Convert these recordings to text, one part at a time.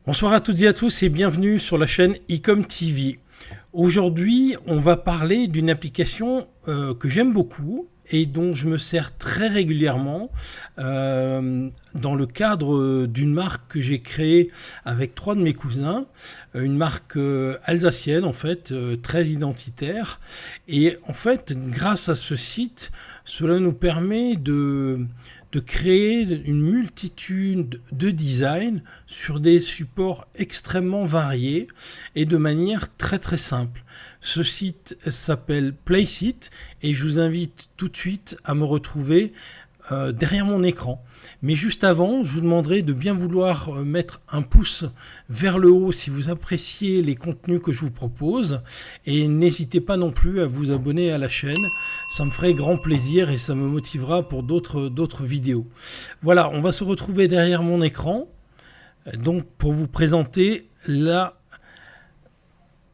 Bonsoir à toutes et à tous et bienvenue sur la chaîne Ecom TV. Aujourd'hui, on va parler d'une application que j'aime beaucoup et dont je me sers très régulièrement dans le cadre d'une marque que j'ai créée avec 3 de mes cousins, une marque alsacienne en fait, très identitaire. Et en fait, grâce à ce site, cela nous permet de créer une multitude de designs sur des supports extrêmement variés et de manière très très simple. Ce site s'appelle Placeit et je vous invite tout de suite à me retrouver derrière mon écran. Mais juste avant, je vous demanderai de bien vouloir mettre un pouce vers le haut si vous appréciez les contenus que je vous propose. Et n'hésitez pas non plus à vous abonner à la chaîne. Ça me ferait grand plaisir et ça me motivera pour d'autres vidéos. Voilà, on va se retrouver derrière mon écran. Donc pour vous présenter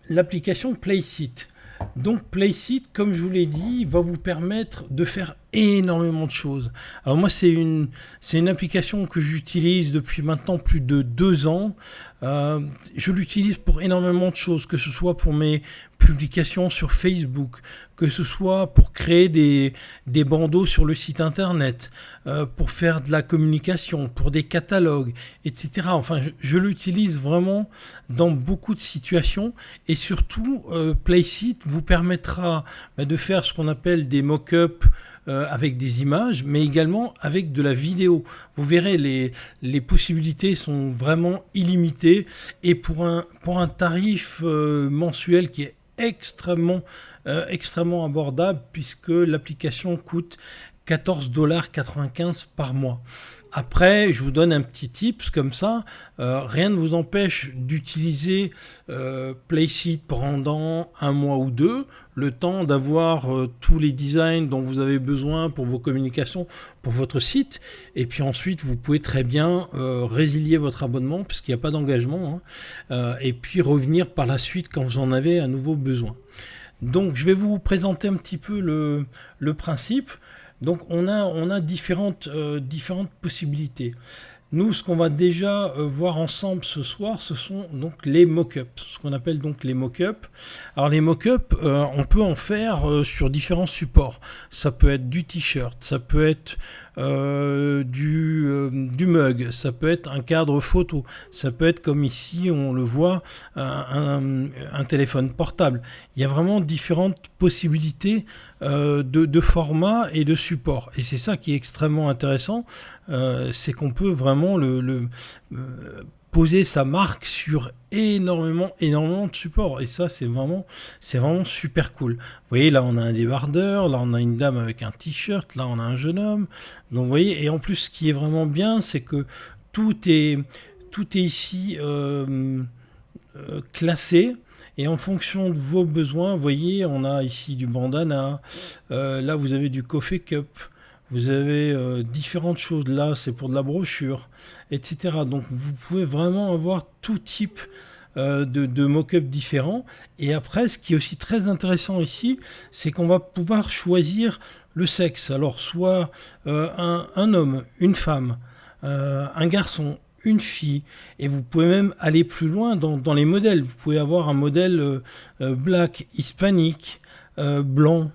l'application Placeit. Donc Placeit, comme je vous l'ai dit, va vous permettre de faire énormément de choses. Alors moi, c'est une application que j'utilise depuis maintenant plus de 2 ans. Je l'utilise pour énormément de choses, que ce soit pour mes publications sur Facebook, que ce soit pour créer des bandeaux sur le site internet, pour faire de la communication, pour des catalogues, etc. Enfin, je l'utilise vraiment dans beaucoup de situations et surtout, Placeit vous permettra de faire ce qu'on appelle des mock-ups avec des images, mais également avec de la vidéo. Vous verrez, les possibilités sont vraiment illimitées et pour un tarif mensuel qui est extrêmement abordable puisque l'application coûte 14,95 $ par mois. Après, je vous donne un petit tips comme ça. Rien ne vous empêche d'utiliser Placeit pendant 1 mois ou 2, le temps d'avoir tous les designs dont vous avez besoin pour vos communications, pour votre site. Et puis ensuite, vous pouvez très bien résilier votre abonnement puisqu'il n'y a pas d'engagement. Et puis revenir par la suite quand vous en avez à nouveau besoin. Donc, je vais vous présenter un petit peu le principe. Donc on a différentes possibilités. Nous, ce qu'on va déjà voir ensemble ce soir, ce sont donc les mock-ups, ce qu'on appelle donc les mock-ups. Alors les mock-ups, on peut en faire sur différents supports. Ça peut être du t-shirt, ça peut être du mug, ça peut être un cadre photo, ça peut être comme ici on le voit, un téléphone portable. Il y a vraiment différentes possibilités de format et de support. Et c'est ça qui est extrêmement intéressant, c'est qu'on peut vraiment poser sa marque sur énormément de supports. Et ça, c'est vraiment super cool. Vous voyez, là, on a un débardeur, là, on a une dame avec un t-shirt, là, on a un jeune homme. Donc, vous voyez, et en plus, ce qui est vraiment bien, c'est que tout est ici classé. Et en fonction de vos besoins, vous voyez, on a ici du bandana, là vous avez du coffee cup, vous avez différentes choses, là c'est pour de la brochure, etc. Donc vous pouvez vraiment avoir tout type de mock-up différents. Et après, ce qui est aussi très intéressant ici, c'est qu'on va pouvoir choisir le sexe. Alors soit un homme, une femme, un garçon, une fille, et vous pouvez même aller plus loin dans les modèles. Vous pouvez avoir un modèle black, hispanique, blanc,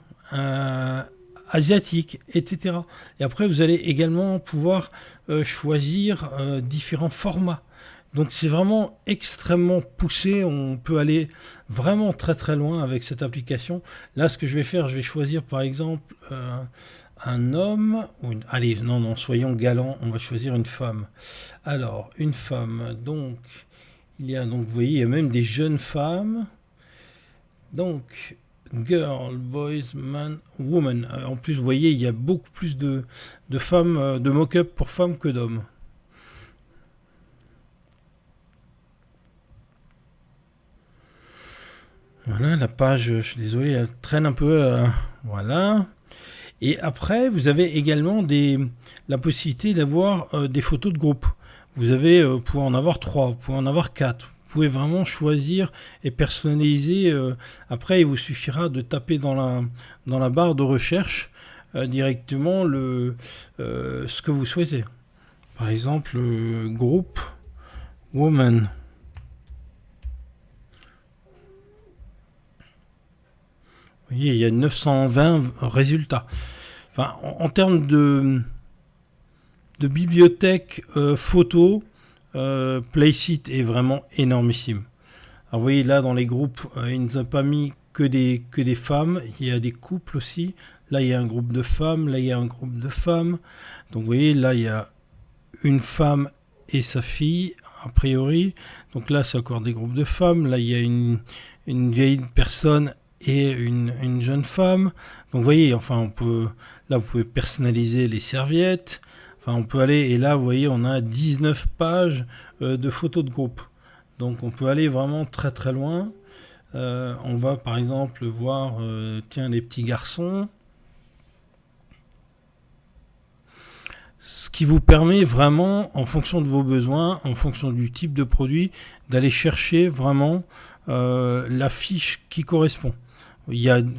asiatique, etc. Et après, vous allez également pouvoir choisir différents formats. Donc c'est vraiment extrêmement poussé, on peut aller vraiment très très loin avec cette application. Là, ce que je vais faire, je vais choisir par exemple un homme, allez, non, soyons galants, on va choisir une femme. Alors, une femme, donc, vous voyez, il y a même des jeunes femmes. Donc, girl, boys, man, woman. En plus, vous voyez, il y a beaucoup plus de femmes, de mock-up pour femmes que d'hommes. Voilà, la page, je suis désolé, elle traîne un peu, voilà. Et après, vous avez également la possibilité d'avoir des photos de groupe. Vous pouvez en avoir 3, vous pouvez en avoir 4. Vous pouvez vraiment choisir et personnaliser. Après, il vous suffira de taper dans la barre de recherche directement ce que vous souhaitez. Par exemple, groupe woman. voyez, il y a 920 résultats. Enfin, en termes de bibliothèque photo, Placeit est vraiment énormissime. Alors vous voyez là dans les groupes, il ne nous a pas mis que des femmes, il y a des couples aussi. Là il y a un groupe de femmes, là il y a un groupe de femmes. Donc vous voyez là il y a une femme et sa fille a priori. Donc là c'est encore des groupes de femmes. Là il y a une vieille personne et une jeune femme. Donc vous voyez, enfin on peut, là vous pouvez personnaliser les serviettes. Enfin on peut aller, et là vous voyez on a 19 pages de photos de groupe. Donc on peut aller vraiment très très loin. On va par exemple voir tiens, les petits garçons. Ce qui vous permet vraiment, en fonction de vos besoins, en fonction du type de produit, d'aller chercher vraiment la fiche qui correspond.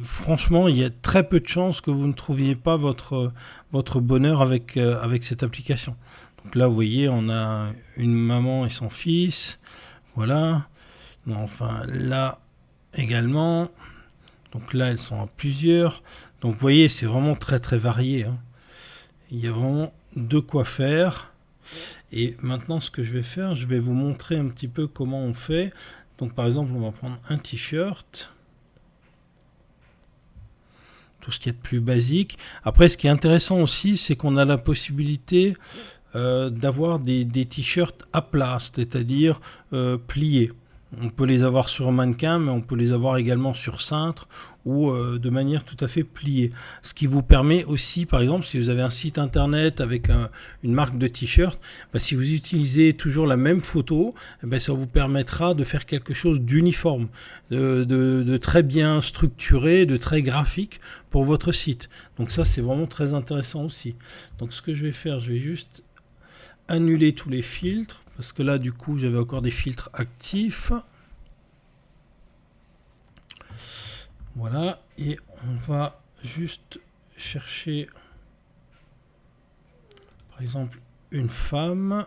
Franchement, il y a très peu de chances que vous ne trouviez pas votre bonheur avec cette application. Donc là, vous voyez, on a une maman et son fils. Voilà. Non, enfin, là également. Donc là, elles sont à plusieurs. Donc vous voyez, c'est vraiment très très varié. Hein. Il y a vraiment de quoi faire. Et maintenant, ce que je vais faire, je vais vous montrer un petit peu comment on fait. Donc par exemple, on va prendre un t-shirt. Tout ce qui est de plus basique. Après, ce qui est intéressant aussi, c'est qu'on a la possibilité d'avoir des t-shirts à plat, c'est-à-dire pliés. On peut les avoir sur mannequin, mais on peut les avoir également sur cintre ou de manière tout à fait pliée. Ce qui vous permet aussi, par exemple, si vous avez un site internet avec une marque de t-shirt, si vous utilisez toujours la même photo, ça vous permettra de faire quelque chose d'uniforme, de très bien structuré, de très graphique pour votre site. Donc ça, c'est vraiment très intéressant aussi. Donc ce que je vais faire, je vais juste annuler tous les filtres, parce que là du coup j'avais encore des filtres actifs. Voilà, et on va juste chercher par exemple une femme.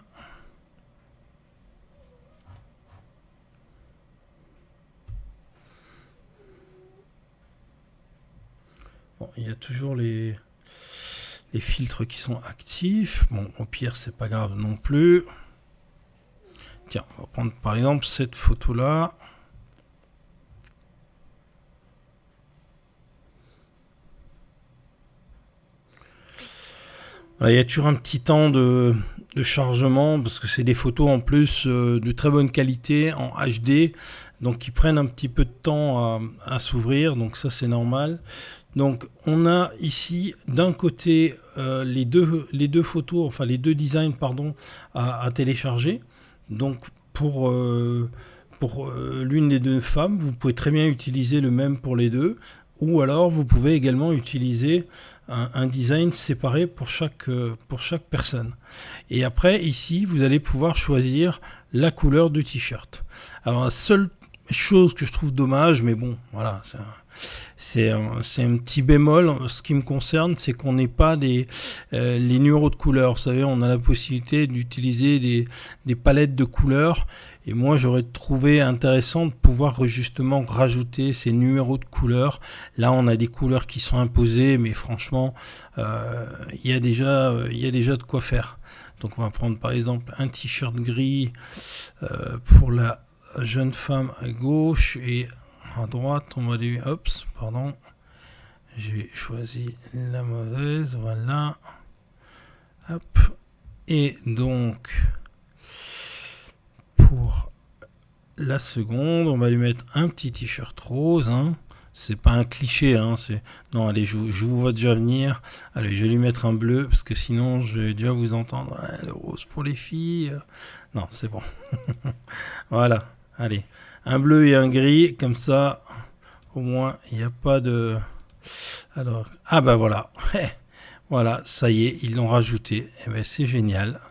Bon, il y a toujours les filtres qui sont actifs. Bon, au pire, c'est pas grave non plus. Tiens, on va prendre par exemple cette photo-là. Voilà, il y a toujours un petit temps de chargement parce que c'est des photos en plus de très bonne qualité en HD, donc qui prennent un petit peu de temps à s'ouvrir, donc ça c'est normal. Donc on a ici d'un côté les deux photos, enfin les deux designs pardon, à télécharger. Donc pour l'une des deux femmes, vous pouvez très bien utiliser le même pour les deux, ou alors vous pouvez également utiliser un design séparé pour chaque personne. Et après ici vous allez pouvoir choisir la couleur du t-shirt. Alors la seule chose que je trouve dommage, mais bon voilà, c'est un petit bémol. Ce qui me concerne, c'est qu'on n'ait pas les numéros de couleurs. Vous savez, on a la possibilité d'utiliser des palettes de couleurs. Et moi, j'aurais trouvé intéressant de pouvoir justement rajouter ces numéros de couleurs. Là, on a des couleurs qui sont imposées, mais franchement, il y a déjà de quoi faire. Donc, on va prendre par exemple un t-shirt gris pour la jeune femme à gauche et à droite, on va lui... Oups, pardon. J'ai choisi la mauvaise, voilà. Hop. Et donc, pour la seconde, on va lui mettre un petit t-shirt rose. Hein. C'est pas un cliché. Hein. Non, allez, je vous vois déjà venir. Allez, je vais lui mettre un bleu, parce que sinon, je vais déjà vous entendre. Le rose pour les filles. Non, c'est bon. Voilà, allez. Un bleu et un gris, comme ça, au moins, il n'y a pas de... Alors, ah bah voilà. Voilà, ça y est, ils l'ont rajouté. Eh ben, c'est génial.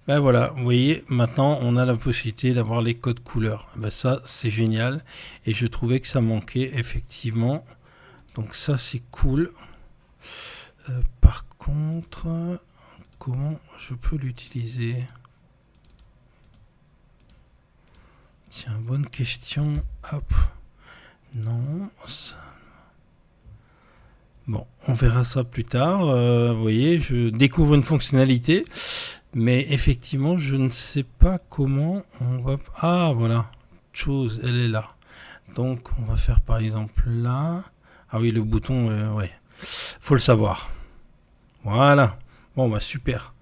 Ben voilà, vous voyez, maintenant, on a la possibilité d'avoir les codes couleurs. Ben ça, c'est génial. Et je trouvais que ça manquait, effectivement. Donc ça, c'est cool. Par contre, comment je peux l'utiliser ? Tiens, bonne question. Hop. Non, ça... Bon, on verra ça plus tard. Vous voyez, je découvre une fonctionnalité, mais effectivement, je ne sais pas comment on va... Ah, voilà, chose, elle est là. Donc, on va faire par exemple là. Ah oui, le bouton, ouais, faut le savoir. Voilà. Bon, bah super.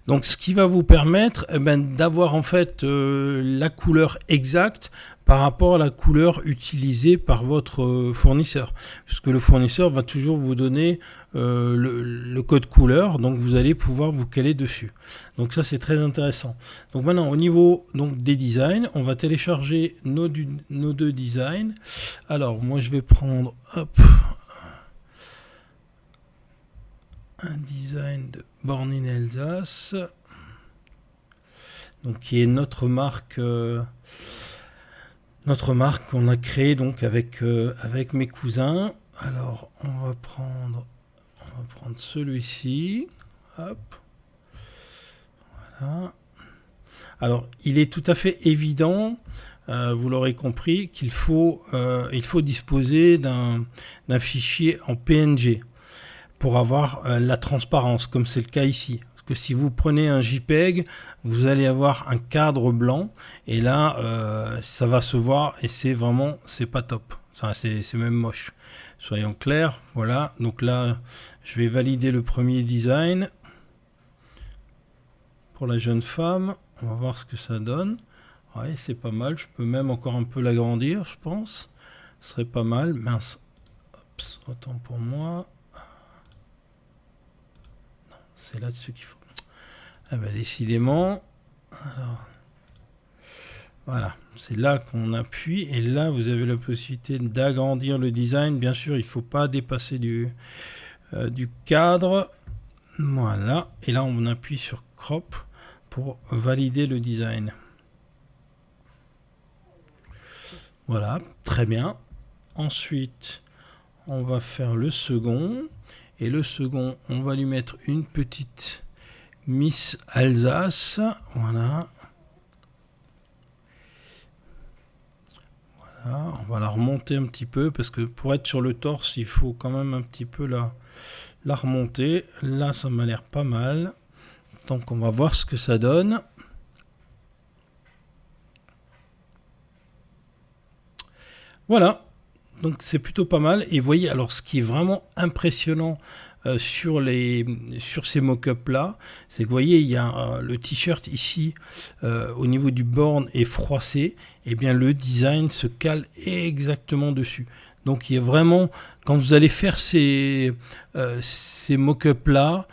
Donc, ce qui va vous permettre d'avoir en fait la couleur exacte par rapport à la couleur utilisée par votre fournisseur. Puisque le fournisseur va toujours vous donner le code couleur, donc vous allez pouvoir vous caler dessus. Donc ça, c'est très intéressant. Donc maintenant, au niveau donc, des designs, on va télécharger nos deux designs. Alors, moi, je vais prendre un design de Born in Alsace, donc qui est notre marque qu'on a créée donc avec mes cousins. Alors on va prendre celui-ci. Hop. Voilà. Alors il est tout à fait évident, vous l'aurez compris, qu'il faut disposer d'un fichier en PNG pour avoir la transparence, comme c'est le cas ici. Parce que si vous prenez un JPEG, vous allez avoir un cadre blanc, et là, ça va se voir, et c'est pas top. Enfin, c'est même moche. Soyons clairs, voilà. Donc là, je vais valider le premier design. Pour la jeune femme, on va voir ce que ça donne. Ouais, c'est pas mal. Je peux même encore un peu l'agrandir, je pense. Ce serait pas mal. Mince. Oups, autant pour moi. C'est là-dessus qu'il faut. Ah ben décidément. Alors, voilà, c'est là qu'on appuie. Et là, vous avez la possibilité d'agrandir le design. Bien sûr, il ne faut pas dépasser du cadre. Voilà. Et là, on appuie sur Crop pour valider le design. Voilà, très bien. Ensuite, on va faire le second. Et le second, on va lui mettre une petite Miss Alsace. Voilà. Voilà. On va la remonter un petit peu parce que pour être sur le torse, il faut quand même un petit peu la remonter. Là, ça m'a l'air pas mal. Donc, on va voir ce que ça donne. Voilà. Donc c'est plutôt pas mal. Et vous voyez, alors ce qui est vraiment impressionnant sur ces mock-ups là, c'est que vous voyez, il y a le t-shirt ici au niveau du borne est froissé, et bien le design se cale exactement dessus. Donc il y a vraiment, quand vous allez faire ces mock-ups là,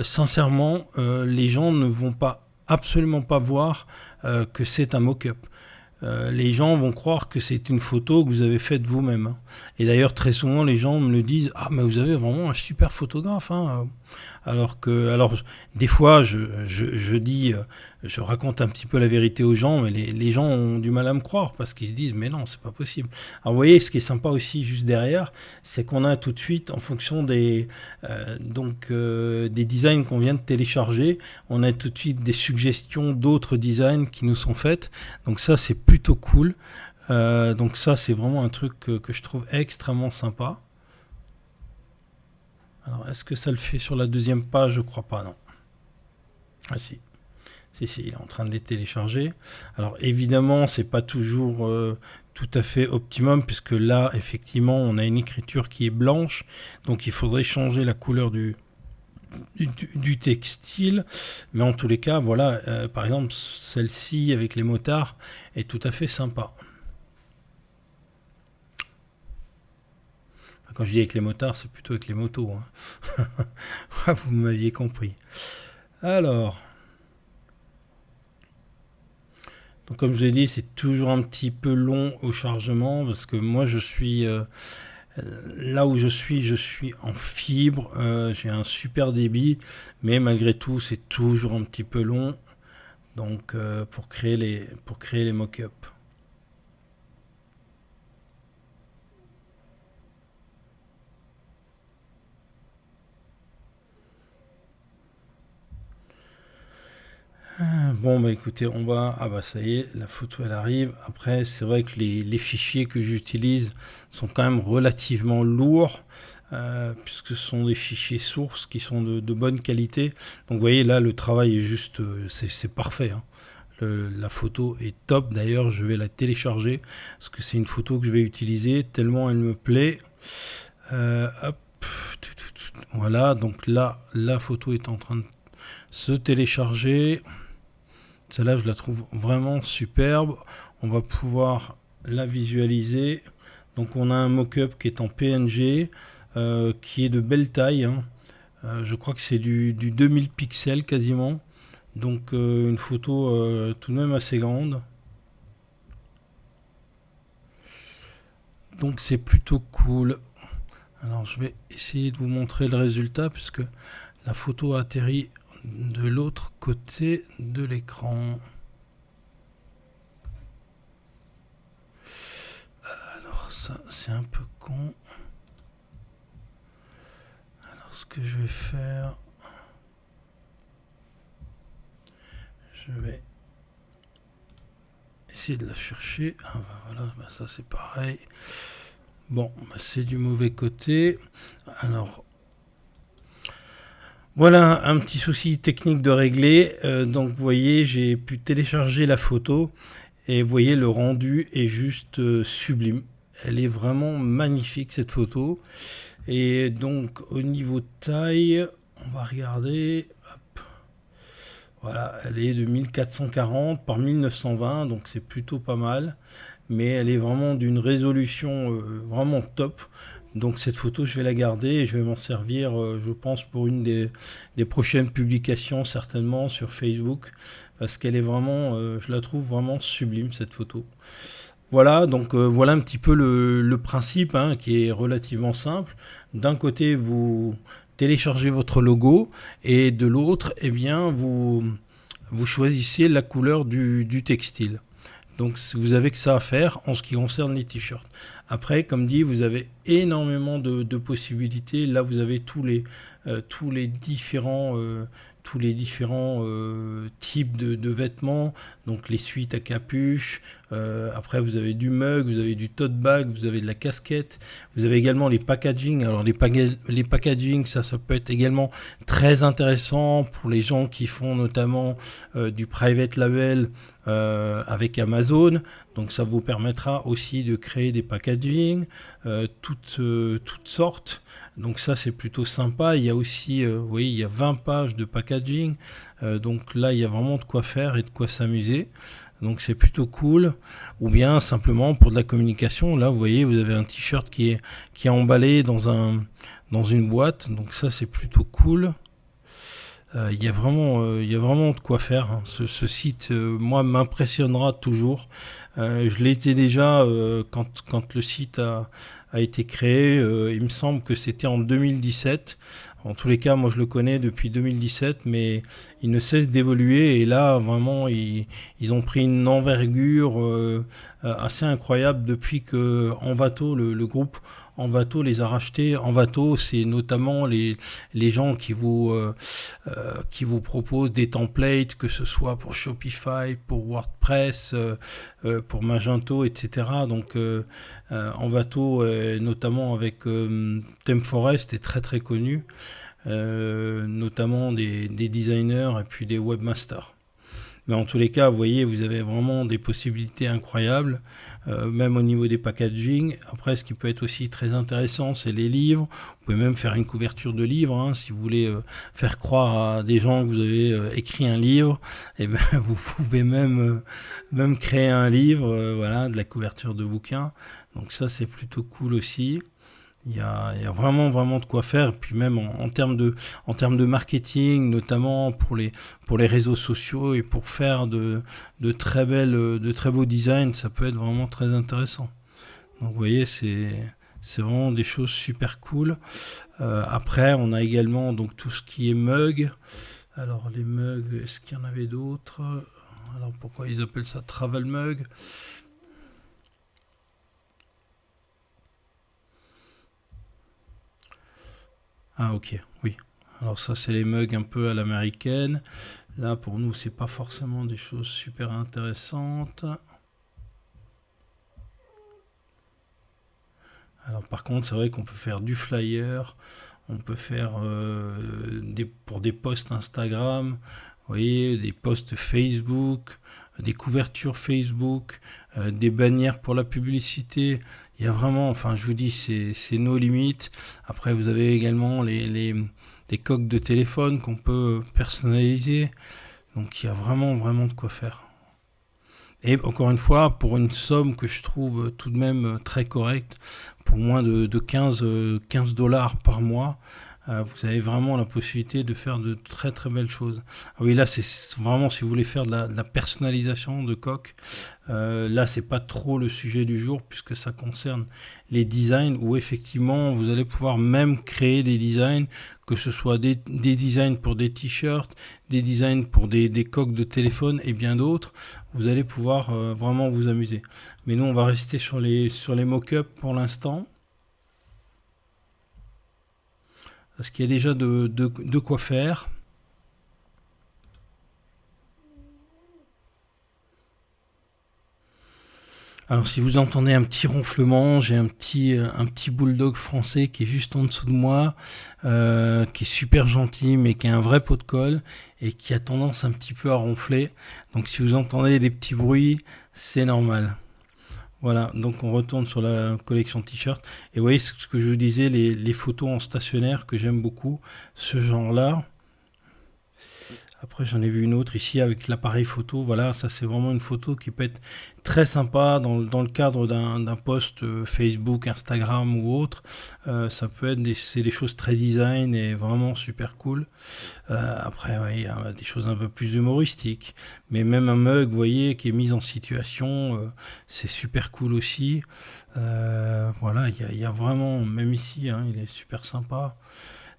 sincèrement, les gens ne vont absolument pas voir que c'est un mock-up. Les gens vont croire que c'est une photo que vous avez faite vous-même. Hein. Et d'ailleurs, très souvent, les gens me le disent « Ah, mais vous avez vraiment un super photographe. Hein. » Alors, des fois, je dis, je raconte un petit peu la vérité aux gens, mais les gens ont du mal à me croire parce qu'ils se disent « Mais non, c'est pas possible. » Alors, vous voyez, ce qui est sympa aussi juste derrière, c'est qu'on a tout de suite, en fonction des designs qu'on vient de télécharger, on a tout de suite des suggestions d'autres designs qui nous sont faites. Donc ça, c'est plutôt cool. Donc ça, c'est vraiment un truc que je trouve extrêmement sympa. Alors, est-ce que ça le fait sur la deuxième page? Je crois pas, non. Ah si. Si, il est en train de les télécharger. Alors, évidemment, c'est pas toujours tout à fait optimum, puisque là, effectivement, on a une écriture qui est blanche. Donc, il faudrait changer la couleur du textile. Mais en tous les cas, voilà, par exemple, celle-ci avec les motards est tout à fait sympa. Quand je dis avec les motards, c'est plutôt avec les motos. Hein. Vous m'aviez compris. Alors, donc comme je l'ai dit, c'est toujours un petit peu long au chargement parce que moi, je suis là où je suis en fibre. J'ai un super débit, mais malgré tout, c'est toujours un petit peu long. Donc, pour créer les mock-ups. Bon bah écoutez, on va... Ah bah ça y est, la photo elle arrive. Après c'est vrai que les fichiers que j'utilise sont quand même relativement lourds. puisque ce sont des fichiers sources qui sont de bonne qualité. Donc vous voyez là, le travail est juste, c'est parfait, hein. La photo est top. D'ailleurs, je vais la télécharger parce que c'est une photo que je vais utiliser tellement elle me plaît. Hop. Voilà, donc là, la photo est en train de se télécharger. Celle-là, je la trouve vraiment superbe. On va pouvoir la visualiser. Donc on a un mock-up qui est en PNG, qui est de belle taille, hein. Je crois que c'est du 2000 pixels quasiment. Donc une photo tout de même assez grande. Donc c'est plutôt cool. Alors je vais essayer de vous montrer le résultat puisque la photo a atterri de l'autre côté de l'écran. Alors ça c'est un peu con. Alors ce que je vais faire, je vais essayer de la chercher. Ah bah voilà, bah ça c'est pareil. Bon, bah c'est du mauvais côté. Alors voilà un petit souci technique de régler. Donc vous voyez, j'ai pu télécharger la photo et vous voyez le rendu est juste sublime. Elle est vraiment magnifique cette photo. Et donc au niveau taille, on va regarder. Hop. Voilà, elle est de 1440 par 1920, donc c'est plutôt pas mal. Mais elle est vraiment d'une résolution vraiment top. Donc cette photo, je vais la garder et je vais m'en servir, je pense, pour une des prochaines publications, certainement sur Facebook, parce qu'elle est vraiment, je la trouve vraiment sublime cette photo. Voilà, donc voilà un petit peu le principe, hein, qui est relativement simple. D'un côté, vous téléchargez votre logo et de l'autre, eh bien, vous choisissez la couleur du textile. Donc vous avez que ça à faire en ce qui concerne les t-shirts. Après, comme dit, vous avez énormément de possibilités. Là, vous avez tous les différents types de vêtements. Donc les suites à capuche. Après, vous avez du mug, vous avez du tote bag, vous avez de la casquette. Vous avez également les packaging. Alors les packaging, ça peut être également très intéressant pour les gens qui font notamment du private label avec Amazon. Donc ça vous permettra aussi de créer des packaging, toutes sortes. Donc ça c'est plutôt sympa. Il y a aussi, vous voyez, il y a 20 pages de packaging. Donc là il y a vraiment de quoi faire et de quoi s'amuser. Donc c'est plutôt cool. Ou bien simplement pour de la communication. Là vous voyez, vous avez un t-shirt qui est emballé dans une boîte. Donc ça c'est plutôt cool. Il y a vraiment de quoi faire, hein. Ce site, moi, m'impressionnera toujours. Je l'ai été déjà quand le site a été créé. Il me semble que c'était en 2017. En tous les cas, moi, je le connais depuis 2017, mais il ne cesse d'évoluer. Et là, vraiment, ils ont pris une envergure assez incroyable depuis que Envato, le groupe Envato les a rachetés. Envato, c'est notamment les gens qui vous proposent des templates, que ce soit pour Shopify, pour WordPress, pour Magento, etc. Donc Envato, notamment avec ThemeForest, est très très connu, notamment des designers et puis des webmasters. Mais en tous les cas, vous voyez, vous avez vraiment des possibilités incroyables, même au niveau des packaging. Après, ce qui peut être aussi très intéressant, c'est les livres. Vous pouvez même faire une couverture de livre, hein, si vous voulez faire croire à des gens que vous avez écrit un livre. Et ben, vous pouvez même créer un livre, voilà, de la couverture de bouquin. Donc ça, c'est plutôt cool aussi. Il y a vraiment de quoi faire. Et puis même en termes de marketing, notamment pour les réseaux sociaux et pour faire de très beaux designs, ça peut être vraiment très intéressant. Donc vous voyez, c'est vraiment des choses super cool. Après, on a également donc tout ce qui est mug. Alors les mugs, est-ce qu'il y en avait d'autres? Alors pourquoi ils appellent ça travel mug? Ah ok, oui. Alors ça c'est les mugs un peu à l'américaine. Là pour nous c'est pas forcément des choses super intéressantes. Alors par contre, c'est vrai qu'on peut faire du flyer, on peut faire pour des posts Instagram, vous voyez, des posts Facebook, des couvertures Facebook, des bannières pour la publicité. Il y a vraiment, enfin je vous dis, c'est nos limites. Après, vous avez également les coques de téléphone qu'on peut personnaliser. Donc il y a vraiment, vraiment de quoi faire. Et encore une fois, pour une somme que je trouve tout de même très correcte, pour moins de 15 dollars par mois, vous avez vraiment la possibilité de faire de très très belles choses. Ah oui, là, c'est vraiment si vous voulez faire de la personnalisation de coques. Là, c'est pas trop le sujet du jour puisque ça concerne les designs où effectivement vous allez pouvoir même créer des designs, que ce soit des designs pour des t-shirts, des designs pour des coques de téléphone et bien d'autres. Vous allez pouvoir vraiment vous amuser. Mais nous, on va rester sur les mock-ups pour l'instant. Parce qu'il y a déjà de quoi faire. Alors si vous entendez un petit ronflement, j'ai un petit bulldog français qui est juste en dessous de moi, qui est super gentil mais qui a un vrai pot de colle et qui a tendance un petit peu à ronfler. Donc si vous entendez des petits bruits, c'est normal. Voilà, donc on retourne sur la collection t-shirt. Et vous voyez ce que je vous disais, les photos en stationnaire que j'aime beaucoup, ce genre-là. Après, j'en ai vu une autre ici avec l'appareil photo. Voilà, ça c'est vraiment une photo qui peut être très sympa dans le cadre d'un post Facebook, Instagram ou autre. Ça peut être c'est des choses très design et vraiment super cool. Après, ouais, il y a des choses un peu plus humoristiques. Mais même un mug, vous voyez, qui est mis en situation, c'est super cool aussi. Voilà, il y a vraiment, même ici, hein, il est super sympa.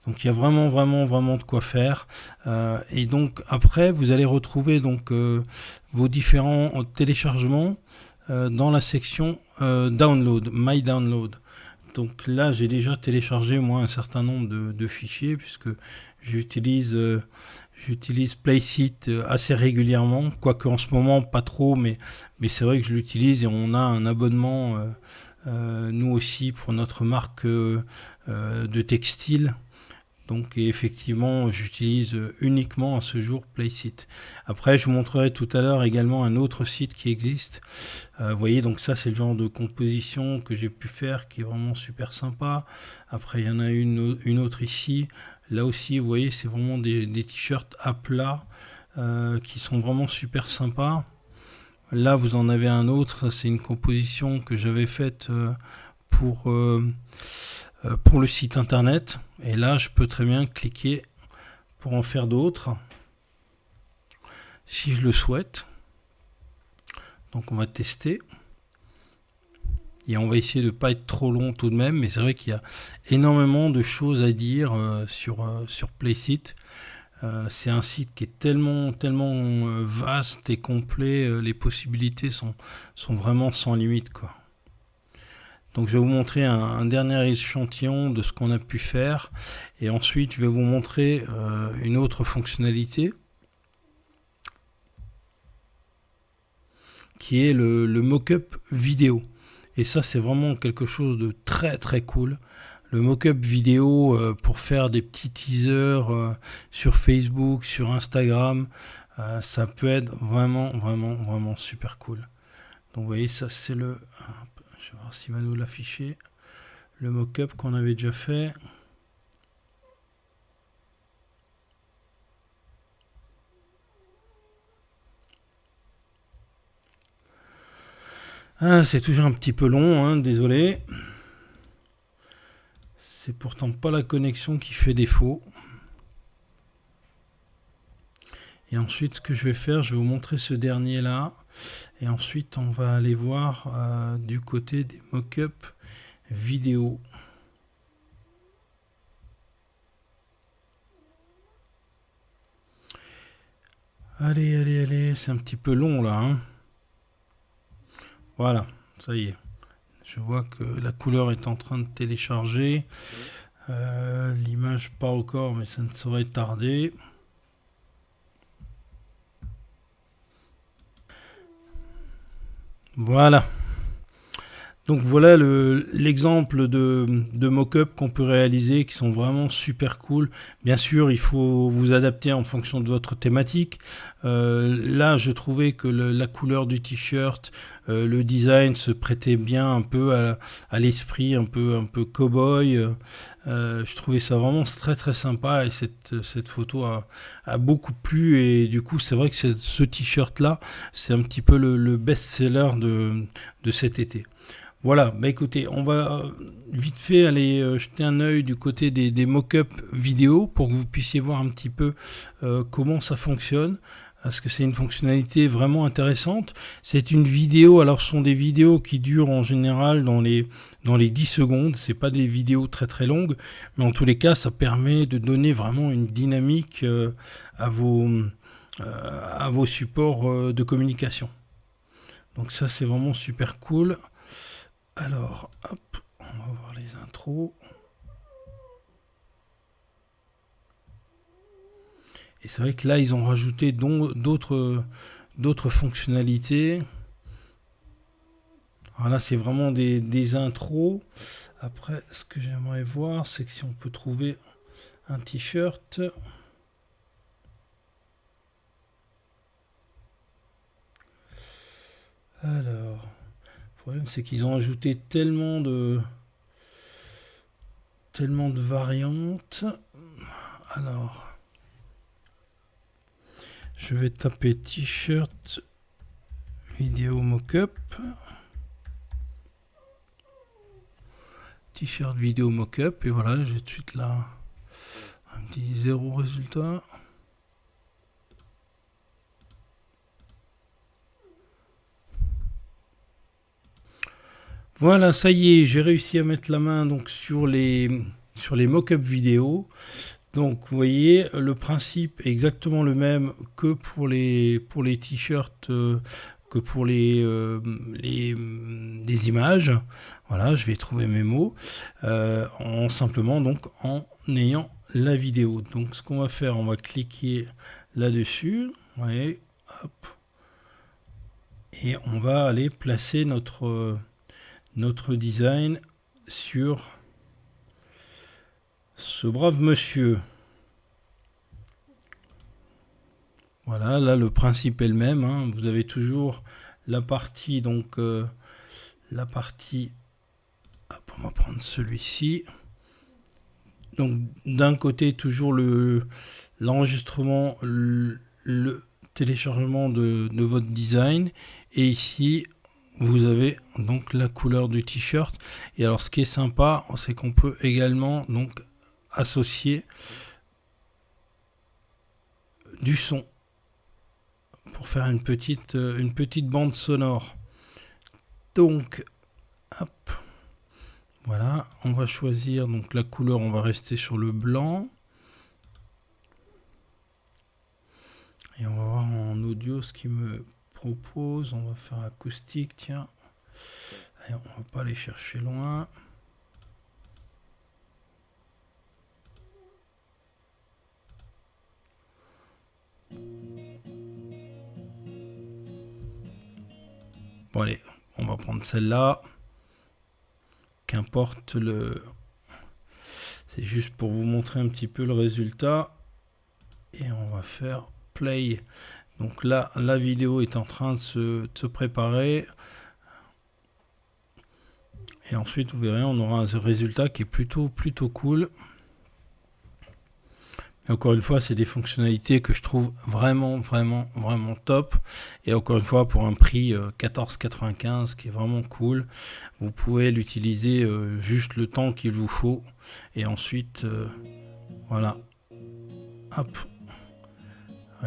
Donc il y a vraiment, vraiment, vraiment de quoi faire. Et donc après, vous allez retrouver donc vos différents téléchargements dans la section Download, My Download. Donc là, j'ai déjà téléchargé moi un certain nombre de fichiers puisque j'utilise Playseat assez régulièrement, quoique en ce moment pas trop, mais c'est vrai que je l'utilise et on a un abonnement nous aussi pour notre marque de textile. Donc effectivement, j'utilise uniquement à ce jour Playseat. Après, je vous montrerai tout à l'heure également un autre site qui existe. Vous voyez, donc ça c'est le genre de composition que j'ai pu faire qui est vraiment super sympa. Après, il y en a une autre ici. Là aussi, vous voyez, c'est vraiment des t-shirts à plat qui sont vraiment super sympas. Là, vous en avez un autre. Ça, c'est une composition que j'avais faite pour le site internet. Et là, je peux très bien cliquer pour en faire d'autres si je le souhaite. Donc on va tester. Et on va essayer de ne pas être trop long tout de même. Mais c'est vrai qu'il y a énormément de choses à dire sur Playseat. C'est un site qui est tellement vaste et complet. Les possibilités sont vraiment sans limite, quoi. Donc je vais vous montrer un dernier échantillon de ce qu'on a pu faire et ensuite je vais vous montrer une autre fonctionnalité qui est le mock-up vidéo. Et ça c'est vraiment quelque chose de très très cool. Le mock-up vidéo pour faire des petits teasers sur Facebook, sur Instagram, ça peut être vraiment super cool. Donc vous voyez, ça c'est le... Je vais voir s'il va nous l'afficher. Le mock-up qu'on avait déjà fait. Ah, c'est toujours un petit peu long, hein, désolé. C'est pourtant pas la connexion qui fait défaut. Et ensuite, ce que je vais faire, je vais vous montrer ce dernier là. Et ensuite, on va aller voir du côté des mock-up vidéo. Allez, c'est un petit peu long là. Hein. Voilà, ça y est. Je vois que la couleur est en train de télécharger. L'image pas encore, mais ça ne saurait tarder. Voilà. Donc voilà l'exemple de mock-up qu'on peut réaliser qui sont vraiment super cool. Bien sûr, il faut vous adapter en fonction de votre thématique. Là, je trouvais que la couleur du t-shirt, le design se prêtait bien un peu à l'esprit, un peu cow-boy. Je trouvais ça vraiment très très sympa et cette photo a beaucoup plu et du coup, c'est vrai que ce t-shirt-là, c'est un petit peu le best-seller de cet été. Voilà, bah écoutez, on va vite fait aller jeter un œil du côté des mock-up vidéo pour que vous puissiez voir un petit peu comment ça fonctionne. Parce que c'est une fonctionnalité vraiment intéressante. C'est une vidéo, alors ce sont des vidéos qui durent en général dans les 10 secondes. C'est pas des vidéos très très longues, mais en tous les cas, ça permet de donner vraiment une dynamique à vos supports de communication. Donc ça, c'est vraiment super cool. Alors, hop, on va voir les intros. Et c'est vrai que là, ils ont rajouté d'autres fonctionnalités. Alors là, c'est vraiment des intros. Après, ce que j'aimerais voir, c'est que si on peut trouver un t-shirt. Alors... Le problème, c'est qu'ils ont ajouté tellement de variantes. Alors, je vais taper t-shirt vidéo mockup. T-shirt vidéo mockup. Et voilà, j'ai tout de suite là un petit 0 résultat. Voilà, ça y est, j'ai réussi à mettre la main donc sur les mock-up vidéo. Donc vous voyez, le principe est exactement le même que pour les t-shirts, que pour les images. Voilà, je vais trouver mes mots en simplement donc en ayant la vidéo. Donc ce qu'on va faire, on va cliquer là-dessus. Vous voyez, hop, et on va aller placer notre design sur ce brave monsieur. Voilà, là le principe est le même, hein. Vous avez toujours la partie, donc la partie, hop, on va prendre celui-ci. Donc d'un côté toujours l'enregistrement, le téléchargement de votre design, et ici vous avez donc la couleur du t-shirt. Et alors ce qui est sympa, c'est qu'on peut également donc associer du son pour faire une petite bande sonore. Donc hop, voilà, on va choisir donc la couleur, on va rester sur le blanc. Et on va voir en audio ce qu'il me propose. On va faire acoustique, tiens. Allez, on va pas aller chercher loin. Bon allez, on va prendre celle-là. Qu'importe le... C'est juste pour vous montrer un petit peu le résultat. Et on va faire play. Donc là, la vidéo est en train de se préparer. Et ensuite, vous verrez, on aura un résultat qui est plutôt cool. Et encore une fois, c'est des fonctionnalités que je trouve vraiment top. Et encore une fois, pour un prix 14,95 qui est vraiment cool. Vous pouvez l'utiliser juste le temps qu'il vous faut. Et ensuite, voilà. Hop.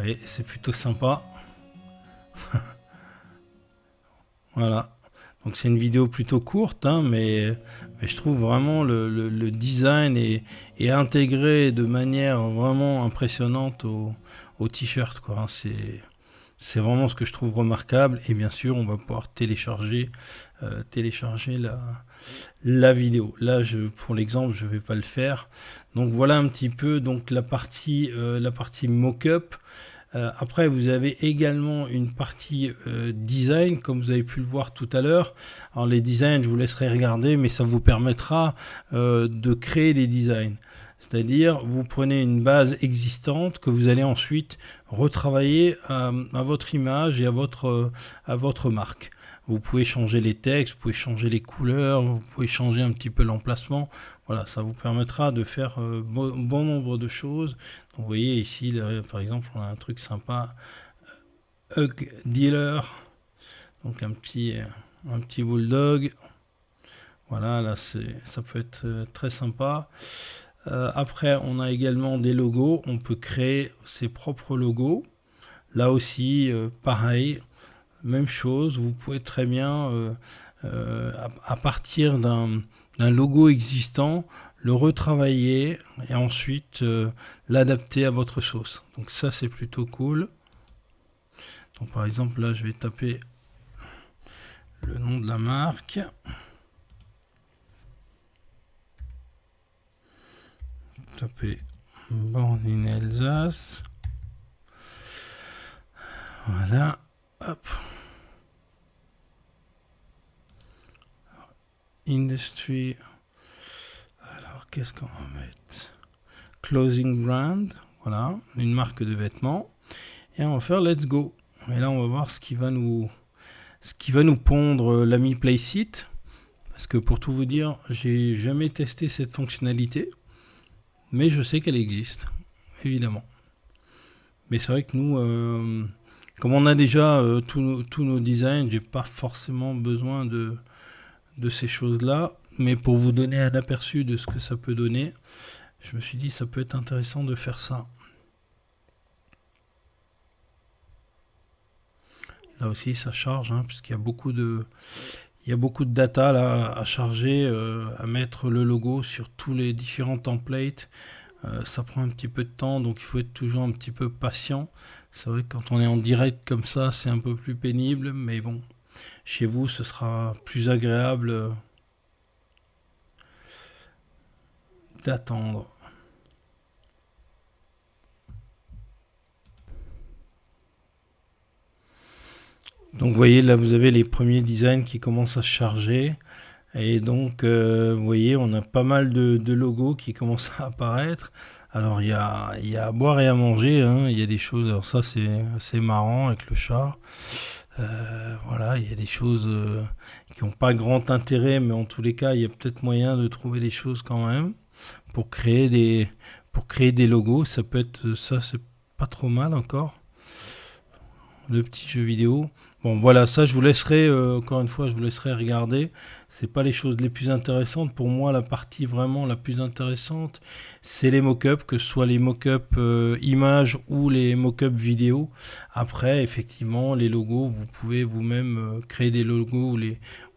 Oui, c'est plutôt sympa. Voilà. Donc c'est une vidéo plutôt courte, hein, mais je trouve vraiment le design est intégré de manière vraiment impressionnante au t-shirt, quoi. C'est vraiment ce que je trouve remarquable. Et bien sûr, on va pouvoir télécharger la vidéo. Là, pour l'exemple, je vais pas le faire. Donc voilà un petit peu donc la partie mock-up. Après, vous avez également une partie design, comme vous avez pu le voir tout à l'heure. Alors les designs, je vous laisserai regarder, mais ça vous permettra de créer des designs. C'est-à-dire, vous prenez une base existante que vous allez ensuite retravailler à votre image et à votre marque. Vous pouvez changer les textes, vous pouvez changer les couleurs, vous pouvez changer un petit peu l'emplacement. Voilà, ça vous permettra de faire bon nombre de choses. Donc, vous voyez ici, par exemple, on a un truc sympa, Hug Dealer, donc un petit bulldog. Voilà, là ça peut être très sympa. Après, on a également des logos. On peut créer ses propres logos. Là aussi, pareil, même chose. Vous pouvez très bien, à partir d'un logo existant, le retravailler et ensuite l'adapter à votre sauce. Donc ça, c'est plutôt cool. Donc par exemple, là, je vais taper le nom de la marque. Taper Born in Alsace. Voilà. Hop. Industry. Alors, qu'est-ce qu'on va mettre? Clothing brand. Voilà, une marque de vêtements. Et on va faire Let's Go. Et là, on va voir ce qui va nous pondre l'ami Placeit. Parce que pour tout vous dire, j'ai jamais testé cette fonctionnalité. Mais je sais qu'elle existe, évidemment. Mais c'est vrai que nous, comme on a déjà tous nos designs, j'ai pas forcément besoin de ces choses-là. Mais pour vous donner un aperçu de ce que ça peut donner, je me suis dit ça peut être intéressant de faire ça. Là aussi, ça charge, hein, puisqu'il y a beaucoup de data là, à charger, à mettre le logo sur tous les différents templates. Ça prend un petit peu de temps, donc il faut être toujours un petit peu patient. C'est vrai que quand on est en direct comme ça, c'est un peu plus pénible, mais bon, chez vous, ce sera plus agréable d'attendre. Donc vous voyez, là vous avez les premiers designs qui commencent à se charger. Et donc vous voyez, on a pas mal de logos qui commencent à apparaître. Alors il y a à boire et à manger, hein. Il y a des choses, alors ça c'est assez marrant avec le chat. Voilà, il y a des choses qui n'ont pas grand intérêt, mais en tous les cas, il y a peut-être moyen de trouver des choses quand même pour créer des logos. Ça peut être, ça c'est pas trop mal encore. Le petit jeu vidéo. Bon voilà, ça je vous laisserai, encore une fois, je vous laisserai regarder. C'est pas les choses les plus intéressantes. Pour moi, la partie vraiment la plus intéressante, c'est les mock-ups, que ce soit les mock-ups images ou les mock-ups vidéo. Après, effectivement, les logos, vous pouvez vous-même créer des logos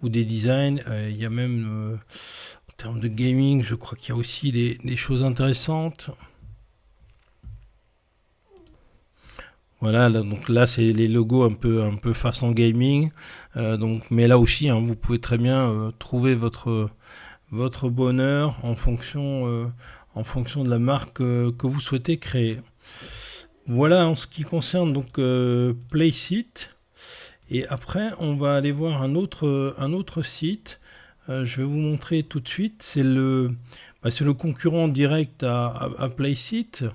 ou des designs. Il y a même, en termes de gaming, je crois qu'il y a aussi des choses intéressantes. Voilà, là, donc là c'est les logos un peu façon gaming, donc, mais là aussi hein, vous pouvez très bien trouver votre bonheur en fonction de la marque que vous souhaitez créer. Voilà en ce qui concerne donc Placeit. Et après on va aller voir un autre site. Je vais vous montrer tout de suite. C'est le concurrent direct à Placeit.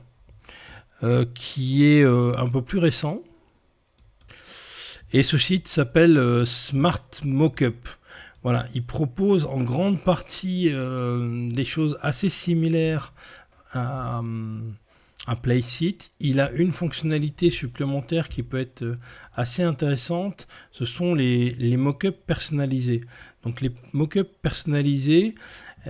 Qui est un peu plus récent. Et ce site s'appelle Smart Mockup. Voilà, il propose en grande partie des choses assez similaires à Placeit. Il a une fonctionnalité supplémentaire qui peut être assez intéressante. Ce sont les mock-ups personnalisés. Donc les mock-ups personnalisés,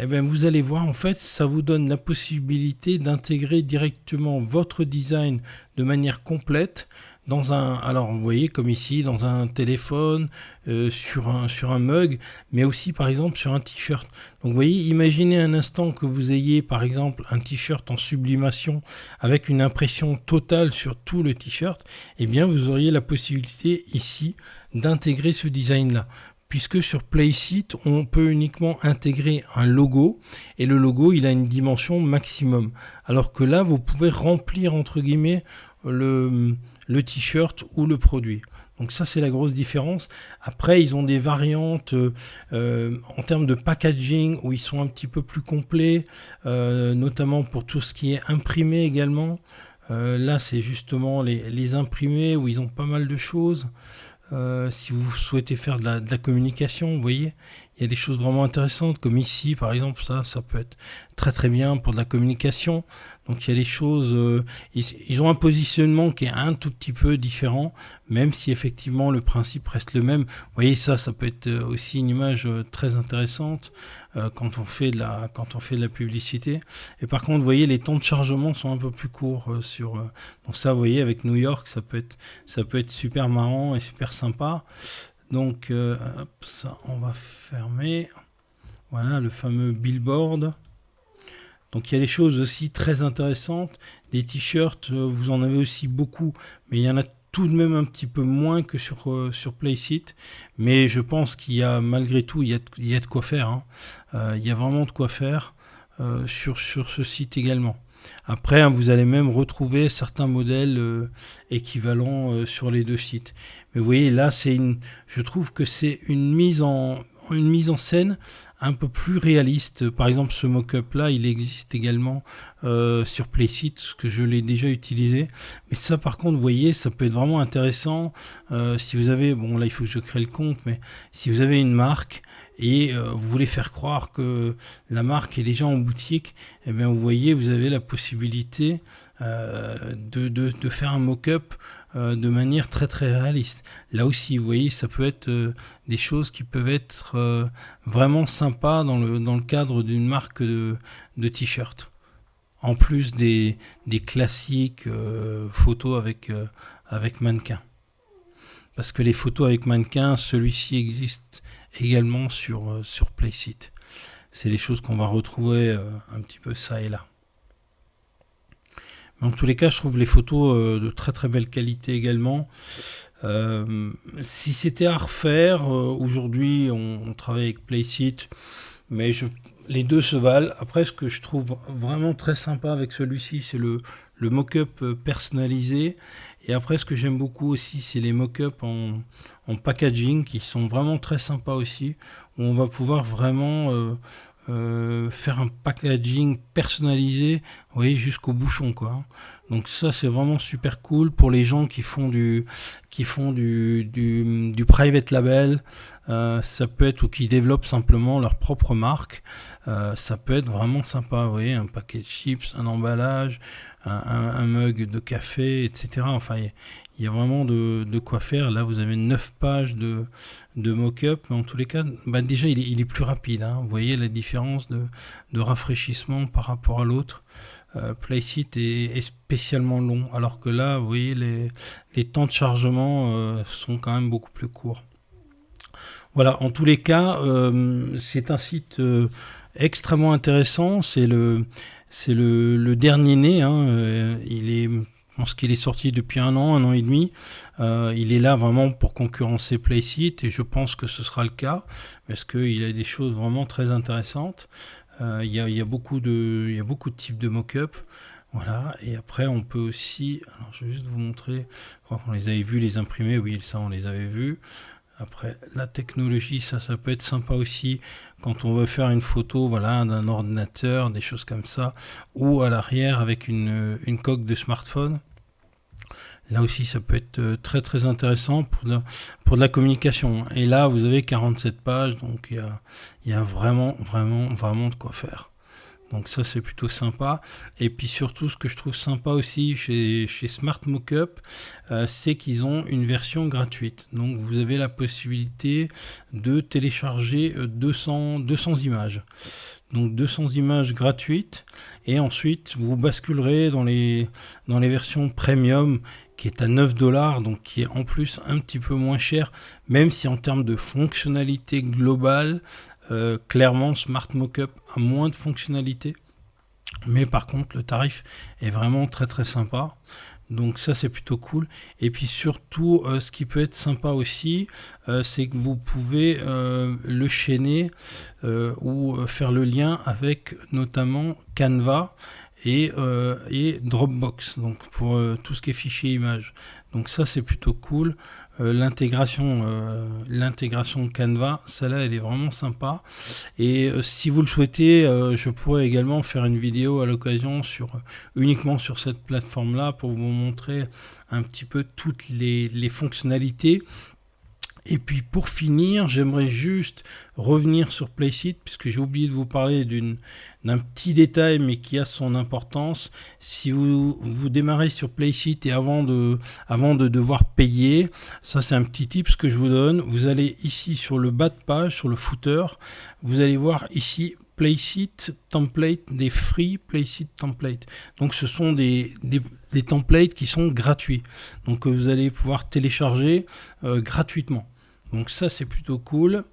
eh bien, vous allez voir, en fait, ça vous donne la possibilité d'intégrer directement votre design de manière complète dans alors vous voyez comme ici, dans un téléphone, sur un mug, mais aussi par exemple sur un t-shirt. Donc vous voyez, imaginez un instant que vous ayez par exemple un t-shirt en sublimation avec une impression totale sur tout le t-shirt, eh bien vous auriez la possibilité ici d'intégrer ce design-là. Puisque sur Placeit, on peut uniquement intégrer un logo, et le logo, il a une dimension maximum. Alors que là, vous pouvez remplir, entre guillemets, le t-shirt ou le produit. Donc ça, c'est la grosse différence. Après, ils ont des variantes en termes de packaging où ils sont un petit peu plus complets, notamment pour tout ce qui est imprimé également. Là, c'est justement les imprimés où ils ont pas mal de choses. Si vous souhaitez faire de la communication, vous voyez, il y a des choses vraiment intéressantes, comme ici, par exemple, ça peut être très très bien pour de la communication. Donc il y a des choses, ils ont un positionnement qui est un tout petit peu différent, même si effectivement le principe reste le même. Vous voyez, ça peut être aussi une image très intéressante quand on fait de la publicité. Et par contre, vous voyez, les temps de chargement sont un peu plus courts donc ça, vous voyez, avec New York, ça peut être super marrant et super sympa. Donc hop, ça, on va fermer. Voilà, le fameux billboard. Donc il y a des choses aussi très intéressantes. Des t-shirts, vous en avez aussi beaucoup, mais il y en a tout de même un petit peu moins que sur Placeit. Mais je pense qu'il y a, malgré tout, il y a de quoi faire. Hein. Il y a vraiment de quoi faire sur ce site également. Après, hein, vous allez même retrouver certains modèles équivalents sur les deux sites. Mais vous voyez, là, je trouve que c'est une mise en scène un peu plus réaliste. Par exemple, ce mock-up là, il existe également sur Placeit, ce que je l'ai déjà utilisé. Mais ça, par contre, vous voyez, ça peut être vraiment intéressant. Si vous avez, bon là, il faut que je crée le compte, mais si vous avez une marque et vous voulez faire croire que la marque est déjà en boutique, eh bien, vous voyez, vous avez la possibilité de faire un mock-up de manière très très réaliste. Là aussi, vous voyez, ça peut être des choses qui peuvent être vraiment sympas dans le cadre d'une marque de t-shirt. En plus des classiques photos avec mannequin. Parce que les photos avec mannequin, celui-ci existe également sur Placeit. C'est des choses qu'on va retrouver un petit peu ça et là. Mais en tous les cas, je trouve les photos de très très belle qualité également. Si c'était à refaire, aujourd'hui on travaille avec Placeit, mais les deux se valent. Après, ce que je trouve vraiment très sympa avec celui-ci, c'est le mock-up personnalisé. Et après, ce que j'aime beaucoup aussi, c'est les mock-up en packaging qui sont vraiment très sympas aussi, où on va pouvoir vraiment faire un packaging personnalisé, vous voyez, jusqu'au bouchon, quoi. Donc ça, c'est vraiment super cool pour les gens qui font du private label, ça peut être, ou qui développent simplement leur propre marque. Ça peut être vraiment sympa, vous voyez, un paquet de chips, un emballage, un mug de café, etc. Enfin, il y a vraiment de quoi faire. Là, vous avez 9 pages de mock-up, mais en tous les cas, déjà, il est plus rapide. Hein. Vous voyez la différence de rafraîchissement par rapport à l'autre. Placeit est spécialement long, alors que là, vous voyez, les temps de chargement sont quand même beaucoup plus courts. Voilà, en tous les cas, c'est un site extrêmement intéressant. C'est le dernier né. Hein. Je pense qu'il est sorti depuis un an et demi. Il est là vraiment pour concurrencer Placeit et je pense que ce sera le cas parce qu'il a des choses vraiment très intéressantes. Il y a beaucoup de types de mock-up. Voilà, et après on peut aussi, alors je vais juste vous montrer, je crois qu'on les avait vus, les imprimés, oui, ça on les avait vus. Après, la technologie, ça peut être sympa aussi quand on veut faire une photo, voilà, d'un ordinateur, des choses comme ça, ou à l'arrière avec une coque de smartphone. Là aussi, ça peut être très très intéressant pour de la communication. Et là, vous avez 47 pages, donc il y a vraiment de quoi faire. Donc ça, c'est plutôt sympa. Et puis surtout, ce que je trouve sympa aussi chez Smart Mockup, c'est qu'ils ont une version gratuite. Donc vous avez la possibilité de télécharger 200 images. Donc 200 images gratuites. Et ensuite, vous basculerez dans les versions premium qui est à 9$, donc qui est en plus un petit peu moins cher, même si en termes de fonctionnalité globale, clairement Smart Mockup a moins de fonctionnalités, mais par contre le tarif est vraiment très très sympa, donc ça c'est plutôt cool. Et puis surtout ce qui peut être sympa aussi, c'est que vous pouvez le chaîner ou faire le lien avec notamment Canva. et Dropbox, donc pour tout ce qui est fichier image. Donc ça c'est plutôt cool. L'intégration Canva, celle-là elle est vraiment sympa. Et si vous le souhaitez, je pourrais également faire une vidéo à l'occasion uniquement sur cette plateforme là pour vous montrer un petit peu toutes les fonctionnalités. Et puis pour finir, j'aimerais juste revenir sur Placeit, puisque j'ai oublié de vous parler d'un petit détail, mais qui a son importance. Si vous démarrez sur Placeit et avant de devoir payer, ça c'est un petit tip que je vous donne. Vous allez ici sur le bas de page, sur le footer, vous allez voir ici Placeit template, des free Placeit template. Donc ce sont des templates qui sont gratuits. Donc vous allez pouvoir télécharger gratuitement. Donc ça c'est plutôt cool.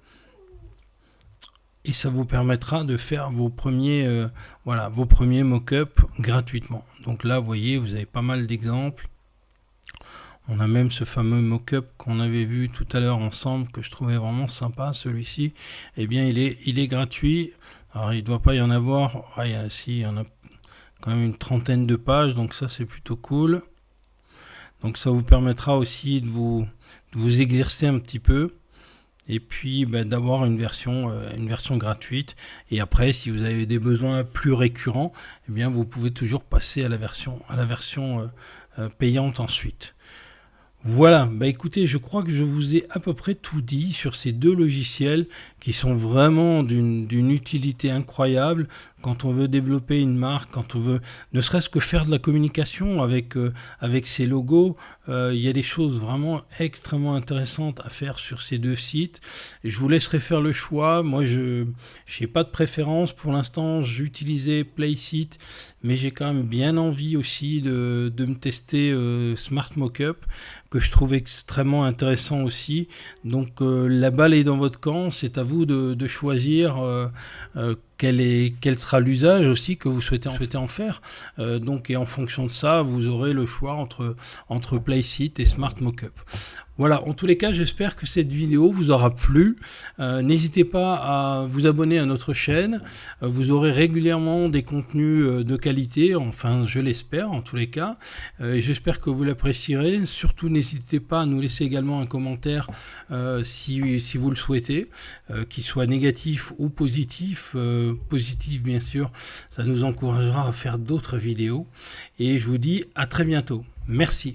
Et ça vous permettra de faire vos premiers mock-up gratuitement. Donc là, vous voyez, vous avez pas mal d'exemples. On a même ce fameux mock-up qu'on avait vu tout à l'heure ensemble, que je trouvais vraiment sympa, celui-ci. Eh bien, il est gratuit. Alors, il ne doit pas y en avoir. Ah, il y en a quand même une trentaine de pages, donc ça, c'est plutôt cool. Donc, ça vous permettra aussi de vous exercer un petit peu. Et puis d'avoir une version gratuite. Et après, si vous avez des besoins plus récurrents, eh bien, vous pouvez toujours passer à la version payante ensuite. Voilà, écoutez, je crois que je vous ai à peu près tout dit sur ces deux logiciels qui sont vraiment d'une utilité incroyable quand on veut développer une marque, quand on veut ne serait-ce que faire de la communication avec ces logos. Il y a des choses vraiment extrêmement intéressantes à faire sur ces deux sites. Et je vous laisserai faire le choix. Moi, je n'ai pas de préférence. Pour l'instant, j'utilisais Placeit, mais j'ai quand même bien envie aussi de me tester Smart Mockup, que je trouve extrêmement intéressant aussi. Donc la balle est dans votre camp, c'est à vous de choisir quel sera l'usage aussi que vous souhaitez en faire. Donc, et en fonction de ça, vous aurez le choix entre Placeit et Smart Mockup. Voilà, en tous les cas, j'espère que cette vidéo vous aura plu. N'hésitez pas à vous abonner à notre chaîne. Vous aurez régulièrement des contenus de qualité, enfin je l'espère en tous les cas. J'espère que vous l'apprécierez. Surtout, n'hésitez pas à nous laisser également un commentaire si vous le souhaitez, qu'il soit négatif ou positif. Positif bien sûr, ça nous encouragera à faire d'autres vidéos. Et je vous dis à très bientôt. Merci.